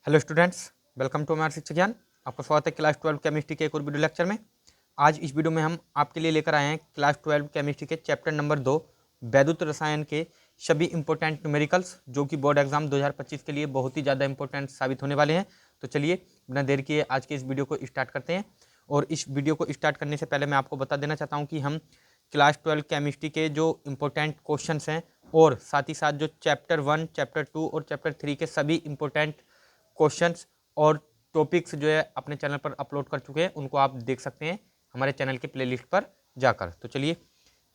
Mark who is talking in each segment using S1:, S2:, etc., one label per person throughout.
S1: Hello students, welcome to हमारे शिक्षा ज्ञान। आपका स्वागत है क्लास 12 केमिस्ट्री के एक और वीडियो लेक्चर में। आज इस वीडियो में हम आपके लिए लेकर आए हैं क्लास 12 केमिस्ट्री के चैप्टर नंबर 2 वैद्युत रसायन के सभी इंपॉर्टेंट न्यूमेरिकल्स, जो कि बोर्ड एग्जाम 2025 के लिए बहुत ही ज़्यादा इंपॉर्टेंट साबित होने वाले हैं। तो चलिए बिना देर किए आज के इस वीडियो को स्टार्ट करते हैं। और इस वीडियो को स्टार्ट करने से पहले मैं आपको बता देना चाहता हूँ कि हम क्लास 12 केमिस्ट्री के जो इम्पोर्टेंट क्वेश्चंस हैं और साथ ही साथ जो चैप्टर 1, चैप्टर 2 और चैप्टर 3 के सभी इम्पोर्टेंट क्वेश्चंस और टॉपिक्स जो है अपने चैनल पर अपलोड कर चुके हैं, उनको आप देख सकते हैं हमारे चैनल के प्लेलिस्ट पर जाकर। तो चलिए,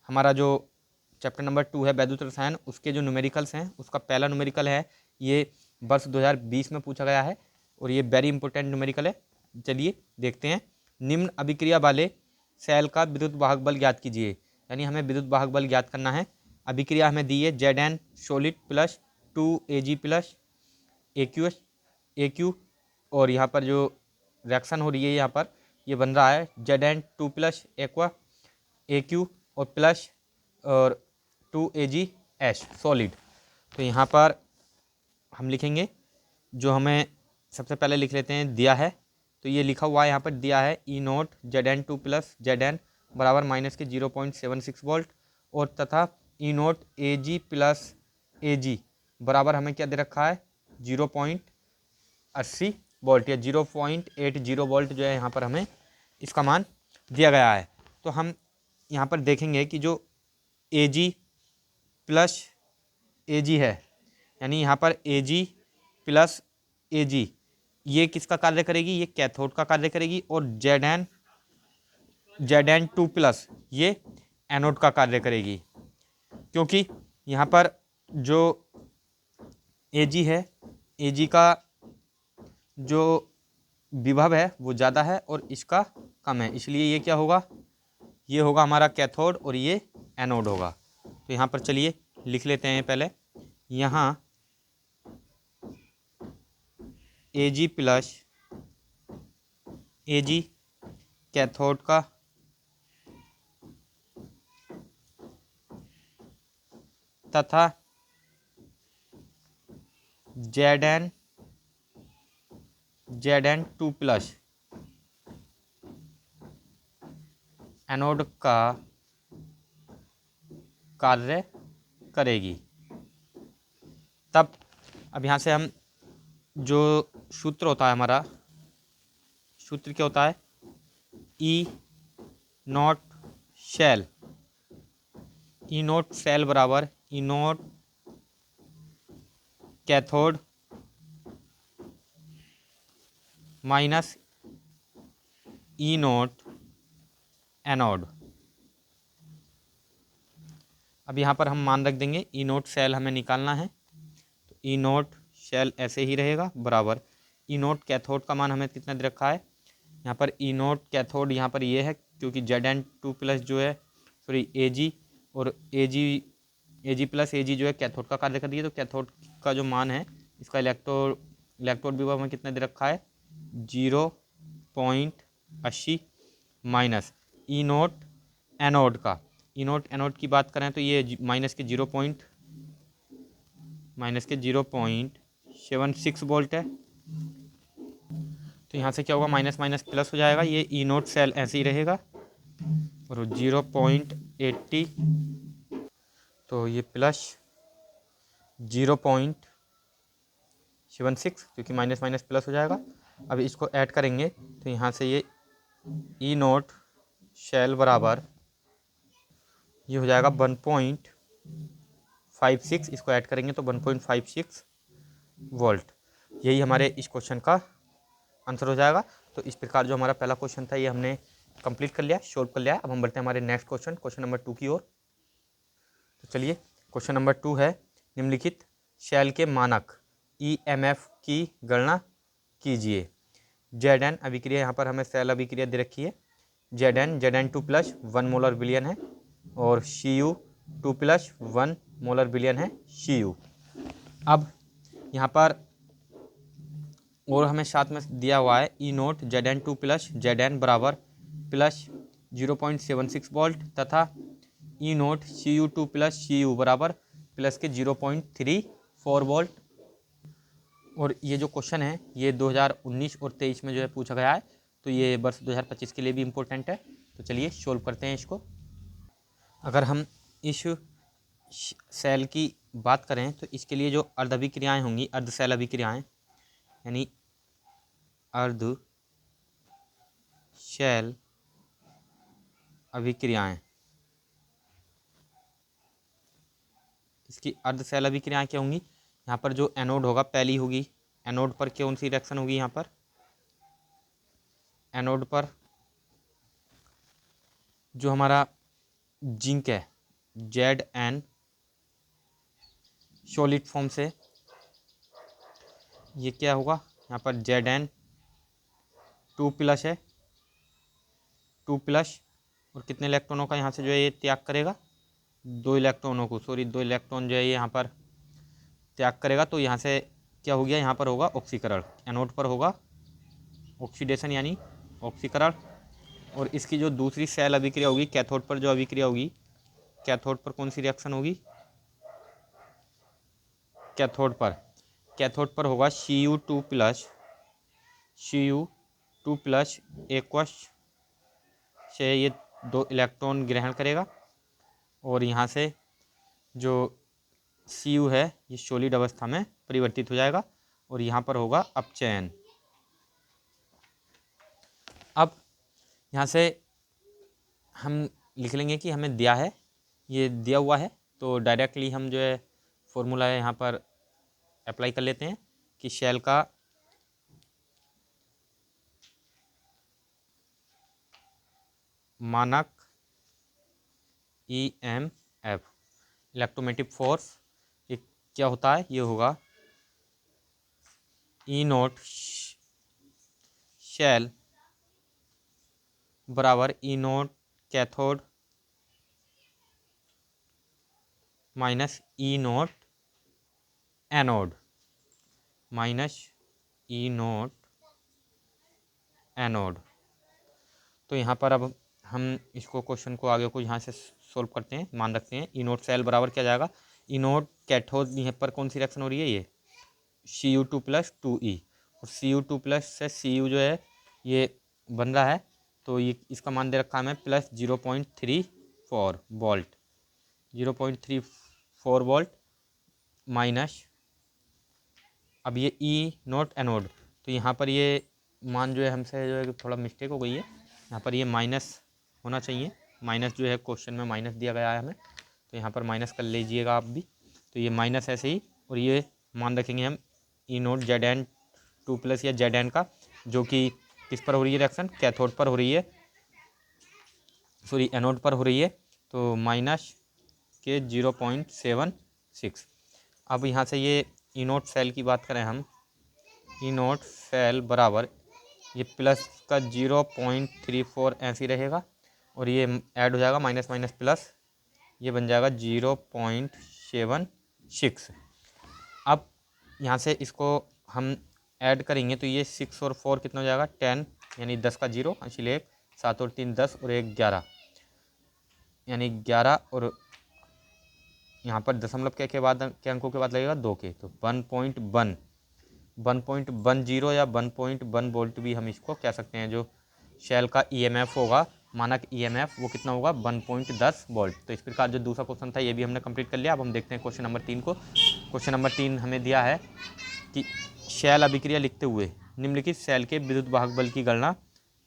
S1: हमारा जो चैप्टर नंबर 2 है वैद्युत रसायन, उसके जो न्यूमेरिकल्स हैं, उसका पहला न्यूमेरिकल है, ये वर्ष 2020 में पूछा गया है और ये वेरी इंपॉर्टेंट न्यूमेरिकल है। चलिए देखते हैं। निम्न अभिक्रिया वाले सेल का विद्युत वाहक बल ज्ञात कीजिए। यानी हमें विद्युत वाहक बल ज्ञात करना है। अभिक्रिया हमें दी है Zn solid plus 2Ag plus AQ और यहाँ पर जो रिएक्शन हो रही है यहाँ पर ये बन रहा है Zn2 प्लस एक्वा AQ और प्लस और 2AgH सॉलिड। तो यहाँ पर हम लिखेंगे, जो हमें सबसे पहले लिख लेते हैं दिया है, तो ये लिखा हुआ है यहाँ पर दिया है E0 Zn2 प्लस Zn बराबर माइनस के 0.76 वोल्ट और तथा E0 Ag प्लस Ag बराबर हमें क्या दे रखा है 0.80 वोल्ट या 0.80 वोल्ट जो है यहाँ पर हमें इसका मान दिया गया है। तो हम यहाँ पर देखेंगे कि जो Ag प्लस Ag है, यानी यहाँ पर Ag प्लस Ag ये किसका कार्य करेगी, ये कैथोड का कार्य करेगी और Zn2 प्लस ये एनोड का कार्य करेगी, क्योंकि यहाँ पर जो Ag है, Ag का जो विभव है वो ज़्यादा है और इसका कम है, इसलिए ये क्या होगा, ये होगा हमारा कैथोड और ये एनोड होगा। तो यहाँ पर चलिए लिख लेते हैं पहले, यहाँ Ag प्लस Ag कैथोड का तथा Zn2 प्लस एनोड का कार्य करेगी। तब अब यहाँ से हम जो सूत्र होता है हमारा, सूत्र क्या होता है, E0 शेल, E0 शेल बराबर E0 cathode minus E0 anode. अब यहाँ पर हम मान रख देंगे, E0 शेल हमें निकालना है, तो E0 शेल ऐसे ही रहेगा बराबर E0 कैथोड का मान हमें कितना दे रखा है, यहाँ पर E0 कैथोड यहाँ पर ये है, क्योंकि Zn2 प्लस जो है सॉरी Ag और Ag प्लस Ag जो है कैथोड का कार्य कर रही है, तो कैथोड का जो मान है इसका इलेक्ट्रोड विभव में कितना दे रखा है 0.80 माइनस E0 एनोड का। E0 एनोड की बात करें तो ये माइनस के 0.76 वोल्ट है। तो यहाँ से क्या होगा, माइनस माइनस प्लस हो जाएगा, ये E0 सेल ऐसे ही रहेगा और 0.80 तो ये प्लस 0.76, क्योंकि माइनस माइनस प्लस हो जाएगा। अब इसको ऐड करेंगे तो यहाँ से ये E0 शेल बराबर ये हो जाएगा 1.56, इसको ऐड करेंगे तो 1.56 वोल्ट। यही हमारे इस क्वेश्चन का आंसर हो जाएगा। तो इस प्रकार जो हमारा पहला क्वेश्चन था ये हमने कंप्लीट कर लिया, सॉल्व कर लिया। अब हम बढ़ते हैं हमारे नेक्स्ट क्वेश्चन नंबर 2 की ओर। तो चलिए, क्वेश्चन नंबर 2 है, निम्नलिखित शेल के मानक EMF की गणना कीजिए। Zn अभिक्रिया, यहाँ पर हमें सेल अभिक्रिया दे रखी है, Zn2 प्लस 1 मोलर विलियन है और Cu2 प्लस 1 मोलर विलियन है Cu। अब यहाँ पर और हमें साथ में दिया हुआ है E0 Zn2 प्लस Zn बराबर प्लस 0.76 वोल्ट तथा E0 Cu2 प्लस Cu बराबर प्लस के 0.34 वोल्ट। और ये जो क्वेश्चन है ये 2019 और 23 में जो है पूछा गया है, तो ये वर्ष 2025 के लिए भी इम्पोर्टेंट है। तो चलिए सोल्व करते हैं इसको। अगर हम इस सेल की बात करें तो इसके लिए जो अर्ध अभिक्रियाएँ होंगी, अर्ध सेल अभिक्रियाएँ, यानी अर्ध सेल अभिक्रियाएँ, इसकी अर्ध सेल अभिक्रियाएँ क्या होंगी? यहाँ पर जो एनोड होगा पहली होगी, एनोड पर कौन सी रिएक्शन होगी? यहाँ पर एनोड पर जो हमारा जिंक है Zn सॉलिड फॉर्म से, ये क्या होगा? यहाँ पर Zn 2+ है, 2+, और कितने इलेक्ट्रॉनों का यहाँ से जो है ये त्याग करेगा? 2 इलेक्ट्रॉनों को, सॉरी 2 इलेक्ट्रॉन जो है ये यहाँ पर त्याग करेगा। तो यहाँ से क्या हो गया? यहाँ पर होगा ऑक्सीकरण, एनोड पर होगा ऑक्सीडेशन यानी ऑक्सीकरण। और इसकी जो दूसरी सेल अभिक्रिया होगी, कैथोड पर जो अभिक्रिया होगी, कैथोड पर कौन सी रिएक्शन होगी? कैथोड पर होगा Cu2+, Cu2+ एक्वस से ये 2 इलेक्ट्रॉन ग्रहण करेगा, और यहाँ से जो Cu है ये सॉलिड अवस्था में परिवर्तित हो जाएगा, और यहाँ पर होगा अपचयन। अब यहाँ से हम लिख लेंगे कि हमें दिया है, ये दिया हुआ है, तो डायरेक्टली हम जो है फॉर्मूला है यहाँ पर अप्लाई कर लेते हैं कि शेल का मानक EMF इलेक्ट्रोमैग्नेटिक फोर्स ये क्या होता है? ये होगा E0 शेल बराबर E0 cathode minus E0 anode, minus E0 anode. तो यहाँ पर अब हम इसको क्वेश्चन को आगे को यहाँ से सोल्व करते हैं, मान रखते हैं E0 सेल बराबर क्या जाएगा? E0 कैथोड, यहाँ पर कौन सी रिएक्शन हो रही है? ये Cu2+ 2E, और Cu2+ से Cu जो है ये बन रहा है, तो ये इसका मान दे रखा है हमें प्लस 0.34 वोल्ट, 0.34 वोल्ट माइनस, अब ये E0 एनोड, तो यहाँ पर ये मान जो है हमसे जो है थोड़ा मिस्टेक हो गई है, यहाँ पर ये माइनस होना चाहिए, माइनस जो है क्वेश्चन में माइनस दिया गया है हमें, तो यहाँ पर माइनस कर लीजिएगा आप भी। तो ये माइनस ऐसे ही, और ये मान रखेंगे हम E0 Zn2+ या Zn का, जो कि किस पर हो रही है रिएक्शन? कैथोड पर हो रही है, सॉरी एनोड पर हो रही है, तो माइनस के 0.76। अब यहाँ से ये E0 सेल की बात करें हम, E0 सेल बराबर ये प्लस का 0.34 ऐसे ही रहेगा, और ये ऐड हो जाएगा माइनस माइनस प्लस, ये बन जाएगा 0.76। अब यहाँ से इसको हम ऐड करेंगे तो ये 6 और 4 कितना हो जाएगा? 10, यानी 10 का 0, इसलिए 7 और 3 10 और 1 11, यानी 11, और यहाँ पर दशमलव के बाद के अंकों के बाद लगेगा 2 के, तो 1.10 या 1.1 वोल्ट भी हम इसको कह सकते हैं। जो शेल का EMF होगा, मानक EMF, वो कितना होगा? 1.10 वोल्ट। तो इस प्रकार जो दूसरा क्वेश्चन था ये भी हमने कंप्लीट कर लिया। अब हम देखते हैं क्वेश्चन नंबर 3 को। क्वेश्चन नंबर 3 हमें दिया है कि शेल अभिक्रिया लिखते हुए निम्नलिखित सेल के विद्युत वाहक बल की गणना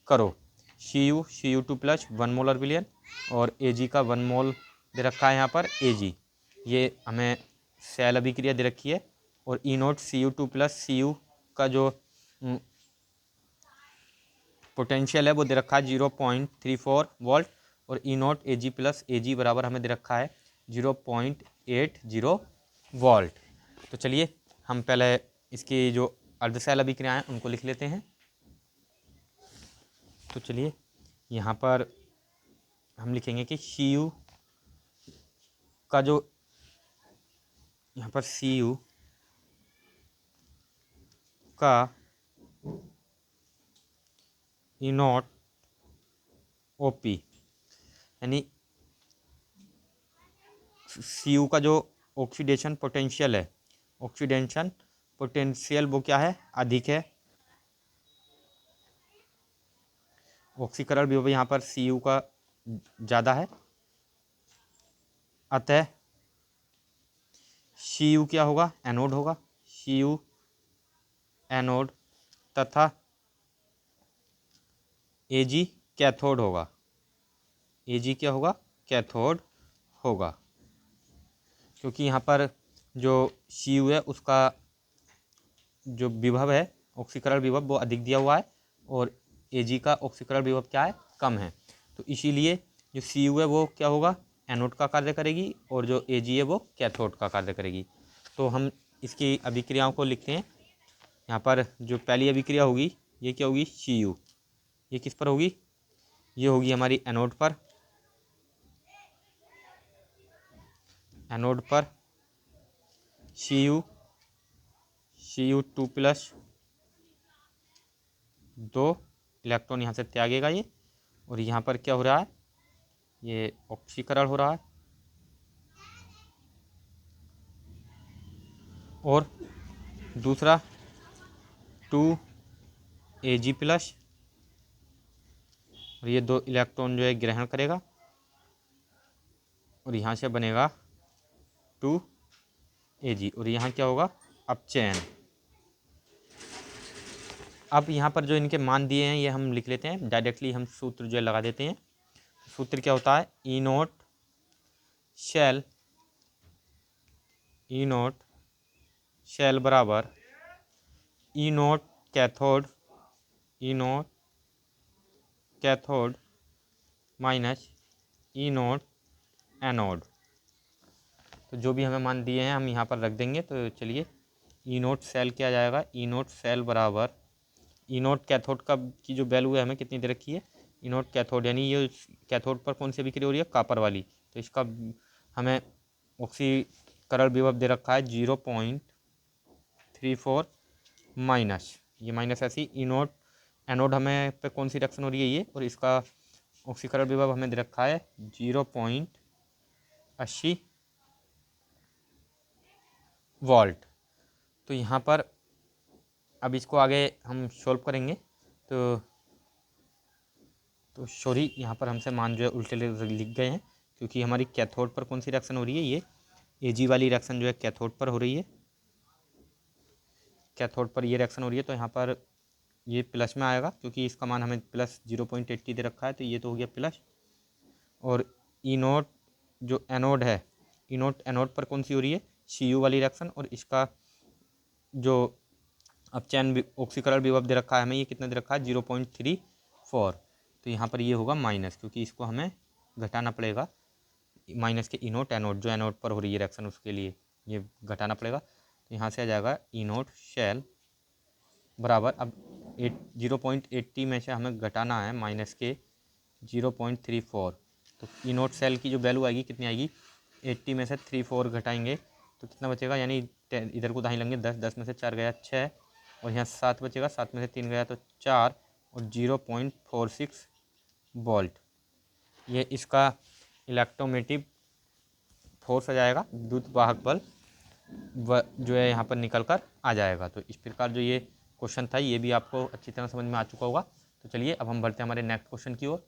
S1: करो। Cu2+ 1 मोलर विलयन, और Ag का 1 मोल दे रखा है यहाँ पर Ag, ये हमें सेल अभिक्रिया दे रखी है। और E0 Cu2+ Cu का जो पोटेंशियल है वो दे रखा है 0.34 वोल्ट, और E0 Ag+ Ag बराबर हमें दे रखा है 0.80 वोल्ट। तो चलिए हम पहले इसकी जो अर्धसेल अभिक्रियाएँ हैं उनको लिख लेते हैं। तो चलिए यहाँ पर हम लिखेंगे कि Cu का जो यहाँ पर Cu का E0 OP, यानी Cu का जो ऑक्सीडेशन पोटेंशियल है, ऑक्सीडेशन पोटेंशियल वो क्या है, अधिक है। ऑक्सीकरण विभव यहाँ पर Cu का ज़्यादा है, अतः Cu क्या होगा, एनोड होगा, Cu एनोड तथा Ag कैथोड होगा। Ag क्या होगा, कैथोड होगा, क्योंकि यहाँ पर जो Cu है उसका जो विभव है, ऑक्सीकरण विभव वो अधिक दिया हुआ है और Ag का ऑक्सीकरण विभव क्या है, कम है। तो इसीलिए जो Cu है वो क्या होगा, एनोड का कार्य करेगी और जो Ag है वो कैथोड का कार्य करेगी। तो हम इसकी अभिक्रियाओं को लिखते हैं। यहाँ पर जो पहली अभिक्रिया होगी ये क्या होगी, Cu। ये किस पर होगी, ये होगी हमारी एनोड पर। एनोड पर Cu2 प्लस 2 इलेक्ट्रॉन यहाँ से त्यागेगा ये, और यहाँ पर क्या हो रहा है, ये ऑक्सीकरण हो रहा है। और दूसरा 2Ag प्लस, और ये 2 इलेक्ट्रॉन जो है ग्रहण करेगा और यहाँ से बनेगा 2Ag, और यहाँ क्या होगा, अपचयन। अब यहाँ पर जो इनके मान दिए हैं ये हम लिख लेते हैं डायरेक्टली, हम सूत्र जो है लगा देते हैं। सूत्र क्या होता है, ई नोट शेल बराबर ई नोट कैथोड माइनस ई नोट एनोड। तो जो भी हमें मान दिए हैं हम यहाँ पर रख देंगे। तो चलिए, ई नोट सेल क्या आ जाएगा, ई नोट सेल बराबर ई नोट कैथोड का की जो वैल्यू है हमें कितनी दे रखी है, ई नोट कैथोड, यानी ये कैथोड पर कौन सी अभिक्रिया हो रही है, कापर वाली। तो इसका हमें ऑक्सीकरण विभव दे रखा है 0.34 माइनस, ये माइनस ऐसी ई नोट एनोड हमें पे कौन सी रिएक्शन हो रही है ये, और इसका ऑक्सीकरण विभव हमें दे रखा है 0.80 वोल्ट। तो यहाँ पर अब इसको आगे हम सॉल्व करेंगे। तो सॉरी, यहाँ पर हमसे मान जो है उल्टे लिख गए हैं, क्योंकि हमारी कैथोड पर कौन सी रिएक्शन हो रही है, ये Ag वाली रिएक्शन जो है कैथोड पर हो रही है। कैथोड पर ये रिएक्शन हो रही है, तो यहाँ पर ये प्लस में आएगा, क्योंकि इसका मान हमें प्लस 0.80 दे रखा है, तो ये तो हो गया प्लस। और ई नोट जो एनोड है, ई नोट एनोड पर कौन सी हो रही है, Cu वाली रिएक्शन, और इसका जो अपचयन ऑक्सीकरण विभव दे रखा है हमें, ये कितना दे रखा है 0.34। तो यहाँ पर ये होगा माइनस, क्योंकि इसको हमें घटाना पड़ेगा, माइनस के ई नोट एनोड, जो एनोड पर हो रही है रिएक्शन उसके लिए ये घटाना पड़ेगा। तो यहाँ से आ जाएगा ई नोट शेल बराबर, अब 0.80 में से हमें घटाना है माइनस के 0.34। तो ई नोट सेल की जो वैल्यू आएगी कितनी आएगी, 80 में से 34 घटाएंगे तो कितना बचेगा, यानी इधर को दाहिने लेंगे 10, 10 में से 4 गया 6, और यहाँ 7 बचेगा, 7 में से 3 गया तो 4, और 0.46 वोल्ट ये इसका इलेक्ट्रोमेटिव फोर्स आ जाएगा, विद्युत वाहक बल जो है यहाँ पर निकल कर आ जाएगा। तो इस प्रकार जो ये क्वेश्चन था ये भी आपको अच्छी तरह समझ में आ चुका होगा। तो चलिए अब हम बढ़ते हैं हमारे नेक्स्ट क्वेश्चन की ओर।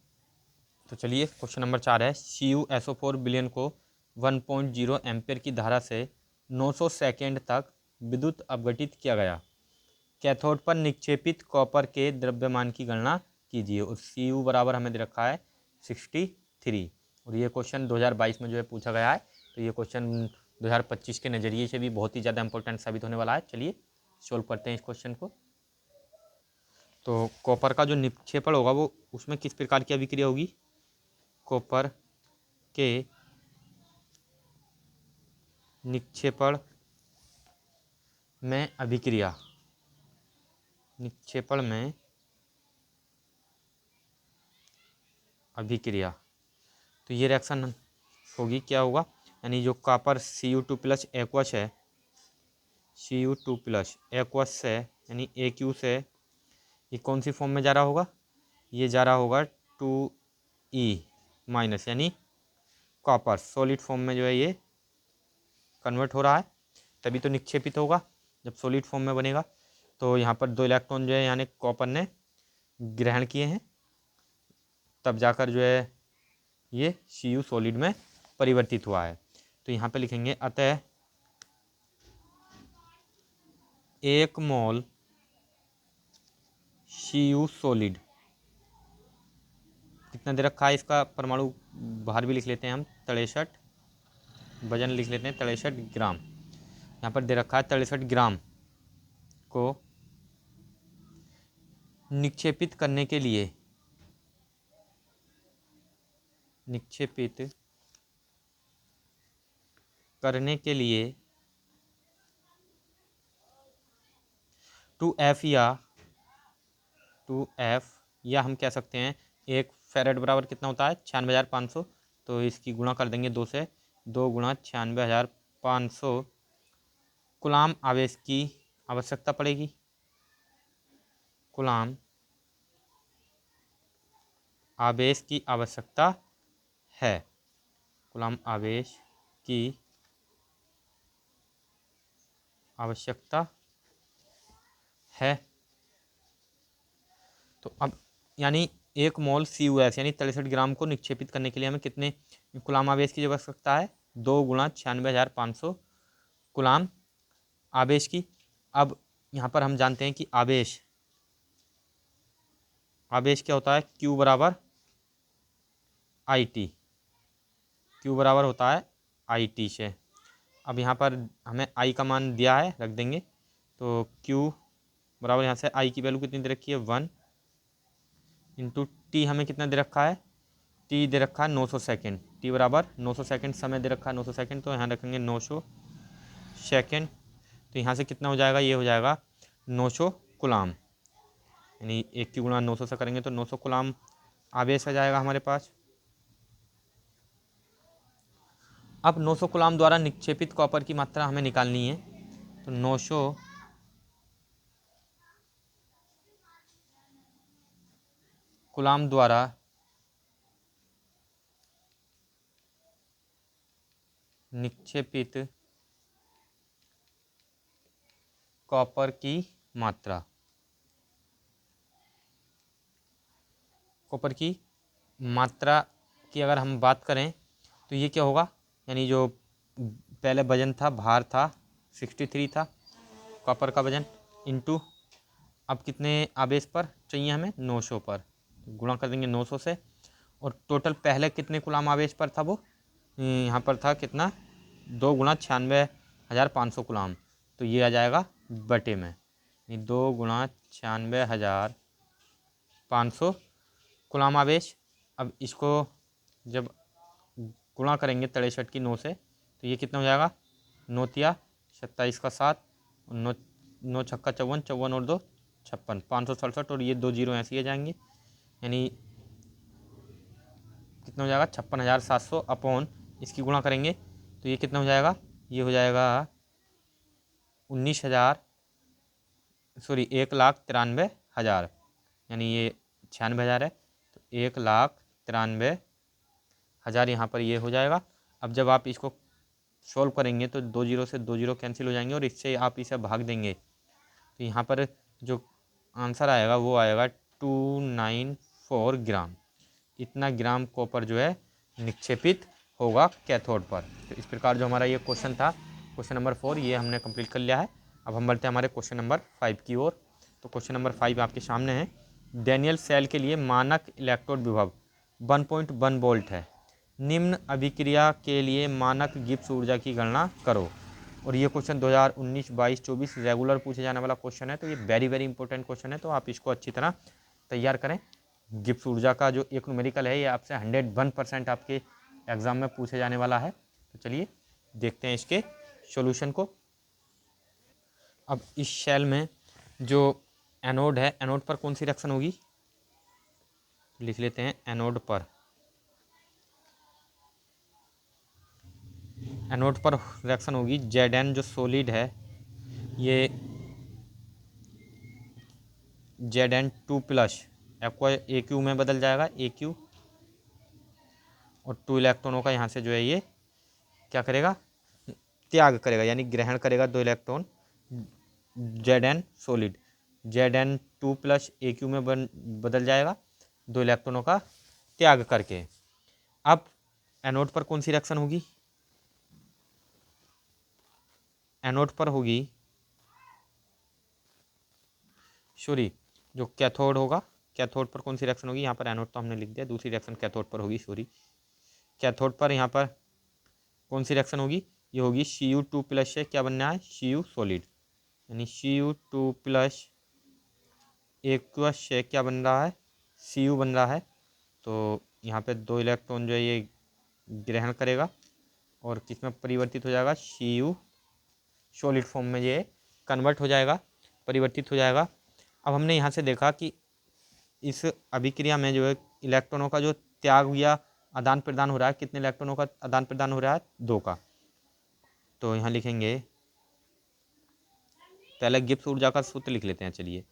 S1: तो चलिए क्वेश्चन नंबर 4 है, CuSO4 विलयन को 1.0 एम्पेयर की धारा से 900 सेकेंड तक विद्युत अपघटित किया गया, कैथोड पर निक्षेपित कॉपर के द्रव्यमान की गणना कीजिए। और Cu बराबर हमें दे रखा है 63, और ये क्वेश्चन 2022 में जो है पूछा गया है। तो ये क्वेश्चन 2025 के नज़रिए से भी बहुत ही ज़्यादा इंपॉर्टेंट साबित होने वाला है। चलिए सॉल्व करते हैं इस क्वेश्चन को। तो कॉपर का जो निक्षेपण होगा वो उसमें किस प्रकार की अभिक्रिया होगी, कॉपर के निक्षेपण में अभिक्रिया, निक्षेपण में अभिक्रिया, तो ये रिएक्शन होगी, क्या होगा, यानी जो कॉपर Cu2 प्लस एक्वस है, Cu2 प्लस एक्वस से यानी AQ से ये कौन सी फॉर्म में जा रहा होगा, ये जा रहा होगा 2E माइनस, यानी कॉपर सॉलिड फॉर्म में जो है ये कन्वर्ट हो रहा है, तभी तो निक्षेपित होगा। जब सॉलिड फॉर्म में बनेगा तो यहाँ पर 2 इलेक्ट्रॉन जो है यानी कॉपर ने ग्रहण किए हैं, तब जाकर जो है ये Cu सॉलिड में परिवर्तित हुआ है। तो यहाँ पे लिखेंगे अतः 1 मोल Cu सॉलिड कितना दे रखा है, इसका परमाणु भार भी लिख लेते हैं हम 63, वजन लिख लेते हैं 63 ग्राम। यहाँ पर दे रखा है 63 ग्राम को निक्षेपित करने के लिए 2F या हम कह सकते हैं 1 फेरेड बराबर कितना होता है 96,500, तो इसकी गुणा कर देंगे 2 से, 2 गुणा 96,500 कूलाम आवेश की आवश्यकता पड़ेगी। कूलाम आवेश की आवश्यकता है, कूलाम आवेश की आवश्यकता है। तो अब यानी 1 मोल CuS यानी 63 ग्राम को निक्षेपित करने के लिए हमें कितने कूलाम आवेश की आवश्यकता है, 2 गुणा 96,500 कूलाम आवेश की। अब यहाँ पर हम जानते हैं कि आवेश क्या होता है, Q बराबर IT, Q बराबर होता है IT से। अब यहाँ पर हमें I का मान दिया है, रख देंगे, तो Q बराबर यहाँ से I की वैल्यू कितनी दे रखी है 1 इंटू T हमें कितना दे रखा है, T दे रखा है 900 सेकेंड, T बराबर 900 सेकेंड समय दे रखा है 900 सेकेंड, तो यहाँ रखेंगे 900 सेकेंड। तो यहाँ से कितना हो जाएगा, ये हो जाएगा 900 कूलाम, यानी 1 की गुणा 900 से करेंगे तो 900 कूलाम आवेश आ जाएगा हमारे पास। अब 900 कूलाम द्वारा निक्षेपित कॉपर की मात्रा हमें निकालनी है, तो 900 कूलाम द्वारा निक्षेपित कॉपर की मात्रा, कॉपर की मात्रा की अगर हम बात करें तो ये क्या होगा, यानी जो पहले वजन था, भार था 63 था कॉपर का वजन, इंटू अब कितने आवेश पर चाहिए हमें 900 पर, गुणा कर देंगे 900 से, और टोटल पहले कितने कूलाम आवेश पर था, वो यहाँ पर था कितना 2 गुणा 96,500 कूलाम, तो ये आ जाएगा बटे में, 2 गुणा 96,500 कूलाम आवेश। अब इसको जब गुणा करेंगे 63 की 9 से, तो ये कितना हो जाएगा, 9 तिया 27 का 7, 9 छक्का 54, 54 और 2 56, 567, और ये 2 जीरो ऐसे ही आ जाएंगे, यानी कितना हो जाएगा 56,700 अपॉन इसकी गुणा करेंगे तो ये कितना हो जाएगा, ये हो जाएगा 1,93,000, यानी ये 96,000 है, तो 1,93,000 यहाँ पर ये हो जाएगा। अब जब आप इसको सॉल्व करेंगे तो 2 जीरो से 2 जीरो कैंसिल हो जाएंगे और इससे आप इसे भाग देंगे, तो यहाँ पर जो आंसर आएगा वो आएगा 294 ग्राम। इतना ग्राम कॉपर जो है निक्षेपित होगा कैथोड पर। तो इस प्रकार जो हमारा ये क्वेश्चन था, क्वेश्चन नंबर 4, ये हमने कंप्लीट कर लिया है। अब हम बढ़ते हैं हमारे क्वेश्चन नंबर 5 की ओर। तो क्वेश्चन नंबर 5 आपके सामने है, डैनियल सेल के लिए मानक इलेक्ट्रोड विभव 1.1 वोल्ट है, निम्न अभिक्रिया के लिए मानक गिब्स ऊर्जा की गणना करो। और ये क्वेश्चन 2019, 22, 24 रेगुलर पूछे जाने वाला क्वेश्चन है, तो ये वेरी वेरी इंपॉर्टेंट क्वेश्चन है, तो आप इसको अच्छी तरह तैयार करें। गिब्स ऊर्जा का जो एक न्यूमेरिकल है ये आपसे 101% आपके एग्जाम में पूछे जाने वाला है। तो चलिए देखते हैं इसके सॉल्यूशन को। अब इस शेल में जो एनोड है, एनोड पर कौन सी रिएक्शन होगी, लिख लेते हैं एनोड पर। एनोड पर रिएक्शन होगी Zn जो सॉलिड है, ये Zn2+ एक्वा AQ में बदल जाएगा, AQ, और 2 इलेक्ट्रॉनों का यहाँ से जो है ये क्या करेगा, त्याग करेगा, यानी ग्रहण करेगा 2 electron Zn solid, Zn2 plus Aq में बदल जाएगा 2 इलेक्ट्रॉनों का त्याग करके। अब एनोड पर कौन सी रिएक्शन होगी? एनोड पर होगी, सॉरी जो कैथोड होगा, कैथोड पर कौन सी रिएक्शन होगी? यहाँ पर एनोड तो हमने लिख दिया, दूसरी रिएक्शन कैथोड पर होगी, सॉरी। कैथोड पर यहाँ पर कौन सी रिएक्शन होगी? ये होगी Cu2 प्लस से क्या बनना है? Cu सॉलिड, यानी Cu2 प्लस एक्वस से क्या बन रहा है? Cu बन रहा है। तो यहाँ पे 2 इलेक्ट्रॉन जो है ये ग्रहण करेगा और किसमें परिवर्तित हो जाएगा? Cu सॉलिड फॉर्म में ये कन्वर्ट हो जाएगा, परिवर्तित हो जाएगा। अब हमने यहाँ से देखा कि इस अभिक्रिया में जो है इलेक्ट्रॉनों का जो त्याग या आदान प्रदान हो रहा है, कितने इलेक्ट्रॉनों का आदान प्रदान हो रहा है? 2 का। तो यहाँ लिखेंगे, पहले गिब्स ऊर्जा का सूत्र लिख लेते हैं। चलिए,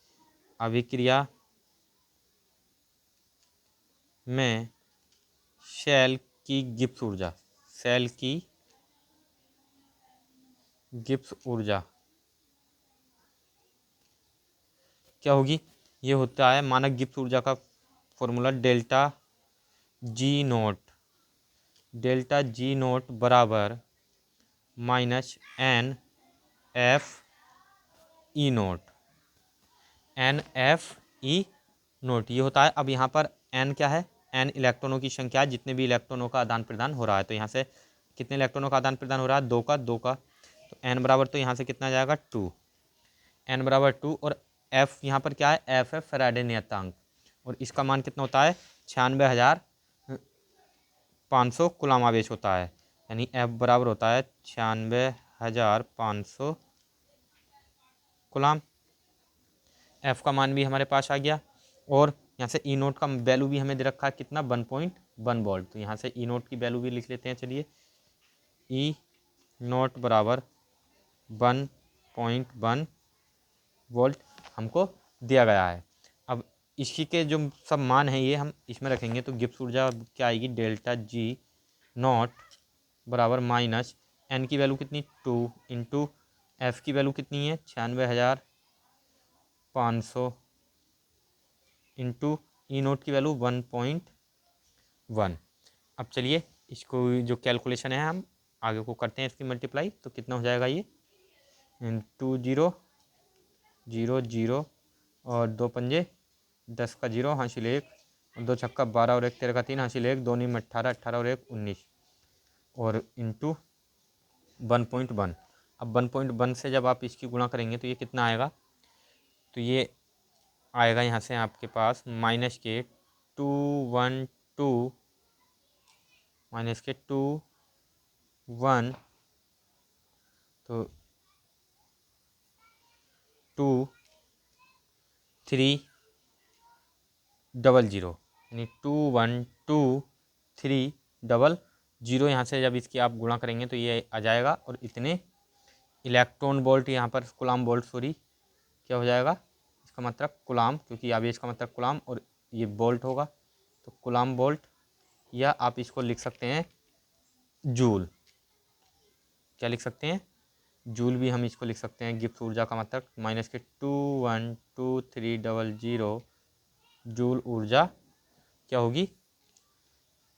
S1: अभिक्रिया में शेल की गिब्स ऊर्जा, शेल की गिब्स ऊर्जा क्या होगी? ये होता है मानक गिब्स ऊर्जा का formula delta G naught, delta G naught बराबर minus n F E naught, n F E naught ये होता है। अब यहाँ पर एन क्या है? एन इलेक्ट्रॉनों की संख्या है, जितने भी इलेक्ट्रॉनों का आदान प्रदान हो रहा है। तो यहाँ से कितने इलेक्ट्रॉनों का आदान प्रदान हो रहा है? 2 का, 2 का। तो एन बराबर, तो यहाँ से कितना जाएगा? 2, एन बराबर 2। और एफ यहाँ पर क्या है? एफ है फैराडे नियतांक, और इसका मान कितना होता है? 96,500 कूलम आवेश होता है, यानी एफ बराबर होता है 96,500 कूलम। एफ का मान भी हमारे पास आ गया, और यहाँ से ई नोट का वैल्यू भी हमें दे रखा है कितना? 1.1 वोल्ट। तो यहाँ से ई नोट की वैल्यू भी लिख लेते हैं। चलिए, ई नोट बराबर 1.1 वोल्ट हमको दिया गया है। अब इसी के जो सब मान हैं ये हम इसमें रखेंगे, तो गिब्स ऊर्जा क्या आएगी? डेल्टा जी नोट बराबर माइनस एन की वैल्यू कितनी? 2 इंटू एफ की वैल्यू कितनी है? 96,500 इंटू ई नोट की वैल्यू 1.1। अब चलिए, इसको जो कैलकुलेशन है हम आगे को करते हैं इसकी मल्टीप्लाई। तो कितना हो जाएगा ये? 2 0 0 0 और 2 पंजे 10 का 0 हासिल 1, और 2 छक्का 12 और 1 13 का 3 हासिल 1, 2 नीम 18, 18 और 1 19, और इंटू 1.1। अब 1.1 से जब आप इसकी गुणा करेंगे तो ये कितना आएगा? तो ये आएगा यहाँ से आपके पास माइनस के 212 माइनस के 21, तो 2300, यानी 212300। यहाँ से जब इसकी आप गुणा करेंगे तो ये आ जाएगा, और इतने इलेक्ट्रॉन वोल्ट यहाँ पर कूलम वोल्ट, सॉरी क्या हो जाएगा? इसका मतलब कूलम, क्योंकि आवेश का मतलब कूलम और ये वोल्ट होगा, तो कूलम वोल्ट, या आप इसको लिख सकते हैं जूल। क्या लिख सकते हैं? जूल भी हम इसको लिख सकते हैं। गिब्स ऊर्जा का मतलब माइनस के 212300 जूल ऊर्जा क्या होगी?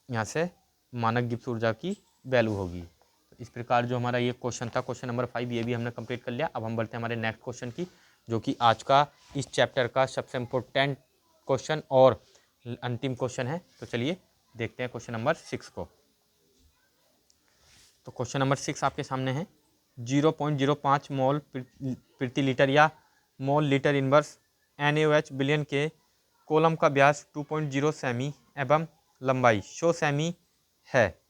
S1: यहाँ से मानक गिब्स ऊर्जा की वैल्यू होगी। तो इस प्रकार जो हमारा ये क्वेश्चन था, क्वेश्चन नंबर 5, ये भी हमने कंप्लीट कर लिया। अब हम बढ़ते हैं हमारे नेक्स्ट क्वेश्चन की, जो कि आज का इस चैप्टर का सबसे इम्पोर्टेंट क्वेश्चन और अंतिम क्वेश्चन है। तो चलिए देखते हैं क्वेश्चन नंबर 6 को। तो क्वेश्चन नंबर 6 आपके सामने है। 0.05 मोल प्रति लीटर या mole litre inverse NaOH billion के कॉलम का व्यास 2.0 सेमी एवं लंबाई 100 सेमी है।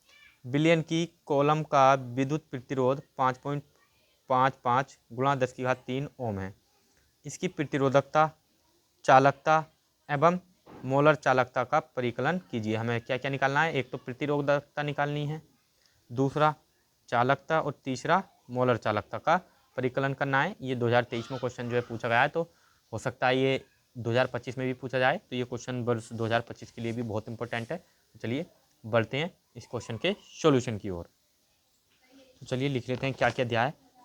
S1: बिलियन की कॉलम का विद्युत प्रतिरोध 5.55 गुणा 10⁻³ ओम है। इसकी प्रतिरोधकता, चालकता एवं मोलर चालकता का परिकलन कीजिए। हमें क्या क्या निकालना है? एक तो प्रतिरोधकता निकालनी है, दूसरा चालकता, और तीसरा मोलर चालकता का परिकलन करना है। ये 2023 में क्वेश्चन जो है पूछा गया है, तो हो सकता है ये 2025 में भी पूछा जाए, तो ये क्वेश्चन वर्ष 2025 के लिए भी बहुत इंपॉर्टेंट है। तो चलिए बढ़ते हैं इस क्वेश्चन के सॉल्यूशन की ओर। तो चलिए लिख लेते हैं क्या क्या दिया है।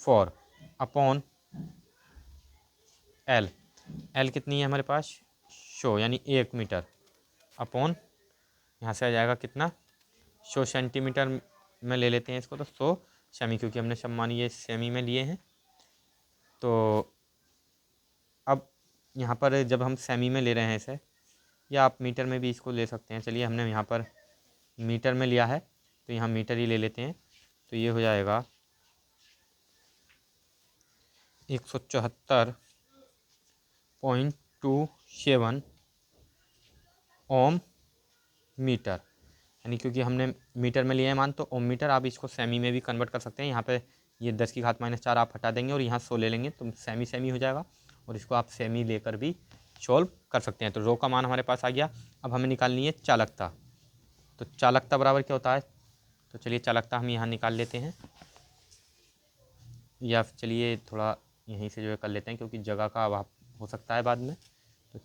S1: 4 अपॉन एल, एल कितनी है हमारे पास, 100 यानी 1 मीटर अपॉन, यहाँ से आ जाएगा कितना, 100 सेंटीमीटर में ले लेते हैं इसको, तो 100 सेमी, क्योंकि हमने सब मान ये सेमी में लिए हैं। तो अब यहाँ पर जब हम सेमी में ले रहे हैं इसे, या आप मीटर में भी इसको ले सकते हैं, चलिए हमने यहाँ पर मीटर में लिया है तो यहाँ मीटर ही ले लेते हैं। तो ये हो जाएगा 174.27 ओम मीटर, यानी क्योंकि हमने मीटर में लिया है मान, तो ओम मीटर। आप इसको सेमी में भी कन्वर्ट कर सकते हैं। यहाँ पे ये 10⁻⁻⁴ आप हटा देंगे और यहाँ 100 ले लेंगे तो सेमी सेमी हो जाएगा, और इसको आप सेमी लेकर भी सॉल्व कर सकते हैं। तो रो का मान हमारे पास आ गया। अब हमें निकालनी है चालकता। तो चालकता बराबर क्या होता है, तो चलिए चालकता हम यहाँ निकाल लेते हैं, या चलिए थोड़ा यहीं से जो है कर लेते हैं, क्योंकि जगह का अभाव हो सकता है बाद में। तो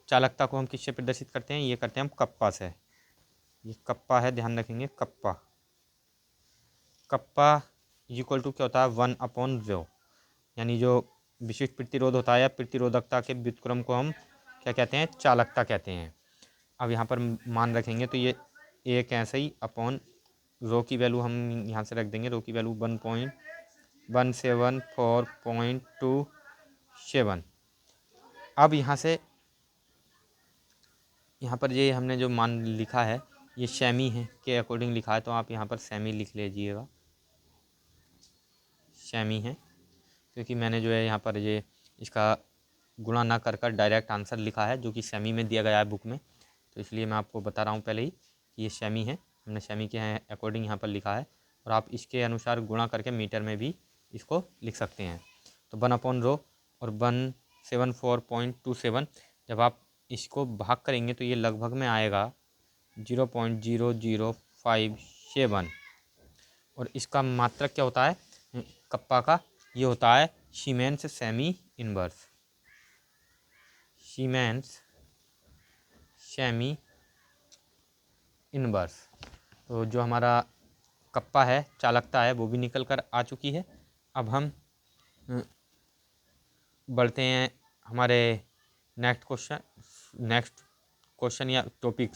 S1: चालकता को हम किससे प्रदर्शित करते हैं, ये करते हैं हम कप्पा से। ये कप्पा है, ध्यान रखेंगे, कप्पा इक्वल टू क्या होता है, 1/ρ, यानी जो विशिष्ट प्रतिरोध होता है या प्रतिरोधकता के व्युत्क्रम को हम क्या कहते हैं, चालकता कहते हैं। अब यहाँ पर मान रखेंगे तो ये एक ऐसे ही अपॉन रो की वैल्यू हम यहाँ से रख देंगे, रो की वैल्यू 1.174.27। अब यहाँ पर ये हमने जो मान लिखा है ये सेमी है के अकॉर्डिंग लिखा है, तो आप यहाँ पर सेमी लिख लीजिएगा, सेमी है, क्योंकि मैंने जो है यहाँ पर ये इसका गुणा ना कर कर डायरेक्ट आंसर लिखा है जो कि सेमी में दिया गया है बुक में, तो इसलिए मैं आपको बता रहा हूँ पहले ही कि ये सेमी है, हमने सेमी के अकॉर्डिंग यहाँ पर लिखा है, और आप इसके अनुसार गुणा करके मीटर में भी इसको लिख सकते हैं। तो 1/ρ और 174.27, जब आप इसको भाग करेंगे तो ये लगभग में आएगा 0.0057, और इसका मात्रक क्या होता है कप्पा का, ये होता है siemens semi inverse, siemens semi inverse. तो जो हमारा कप्पा है, चालकता है, वो भी निकल कर आ चुकी है। अब हम बढ़ते हैं हमारे नेक्स्ट क्वेश्चन या टॉपिक,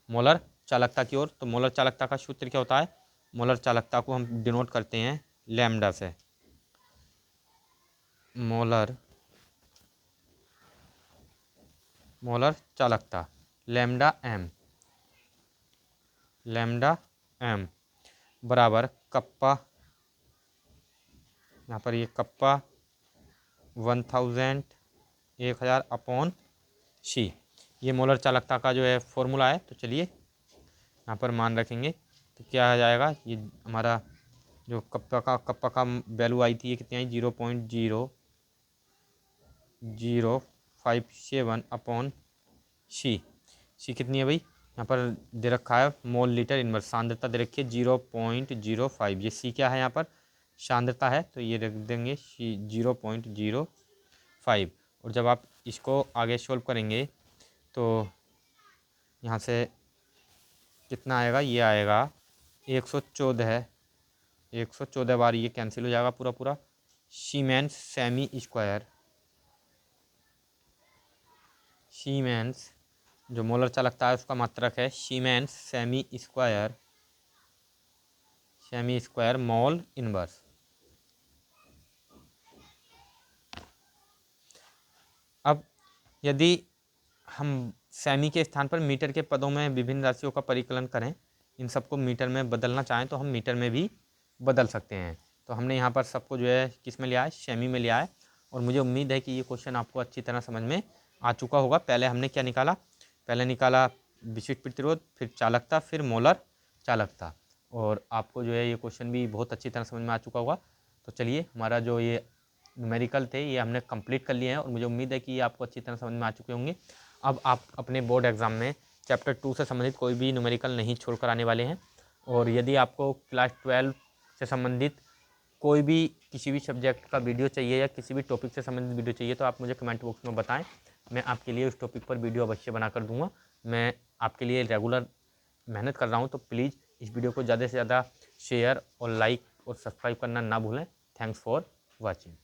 S1: मोलर चालकता की ओर। तो मोलर चालकता का सूत्र क्या होता है, मोलर चालकता को हम डिनोट करते हैं लैम्डा से, मोलर चालकता लैम्डा एम बराबर कप्पा, यहाँ पर ये कप्पा 1000 अपॉन सी, ये मोलर चालकता का जो है फॉर्मूला है। तो चलिए यहाँ पर मान रखेंगे तो क्या आ जाएगा, ये हमारा जो कप्पा का वैल्यू आई थी ये कितनी आई, 0.0057 अपॉन सी कितनी है भाई, यहाँ पर दे रखा है मोल लीटर इनवर्स, सांद्रता दे रखी है 0.05, ये सी क्या है यहाँ पर सांद्रता है, तो ये रख देंगे सी 0.05। और जब आप इसको आगे सॉल्व करेंगे तो यहाँ से कितना आएगा, ये आएगा 114 बार ये कैंसिल हो जाएगा पूरा, सीमेंस जो मोलर चालकता है उसका मात्रक है siemens semi square mole inverse. अब यदि हम सेमी के स्थान पर मीटर के पदों में विभिन्न राशियों का परिकलन करें, इन सबको मीटर में बदलना चाहें तो हम मीटर में भी बदल सकते हैं। तो हमने यहाँ पर सबको जो है किस में लिया है, सेमी में लिया है, और मुझे उम्मीद है कि ये क्वेश्चन आपको अच्छी तरह समझ में आ चुका होगा। पहले हमने क्या निकाला, पहले निकाला विशिष्ट प्रतिरोध, फिर चालकता, फिर मोलर चालकता, और आपको जो है ये क्वेश्चन भी बहुत अच्छी तरह समझ में आ चुका होगा। तो चलिए हमारा जो ये न्यूमेरिकल थे ये हमने कंप्लीट कर लिए हैं, और मुझे उम्मीद है कि ये आपको अच्छी तरह समझ में आ चुके होंगे। अब आप अपने बोर्ड एग्ज़ाम में चैप्टर 2 से संबंधित कोई भी न्यूमेरिकल नहीं छोड़कर आने वाले हैं, और यदि आपको क्लास 12 से संबंधित कोई भी किसी भी सब्जेक्ट का वीडियो चाहिए या किसी भी टॉपिक से संबंधित वीडियो चाहिए तो आप मुझे कमेंट बॉक्स में बताएं, मैं आपके लिए उस टॉपिक पर वीडियो अवश्य बना कर दूंगा। मैं आपके लिए रेगुलर मेहनत कर रहा हूं, तो प्लीज़ इस वीडियो को ज़्यादा से ज़्यादा शेयर और लाइक और सब्सक्राइब करना ना भूलें। Thanks for watching.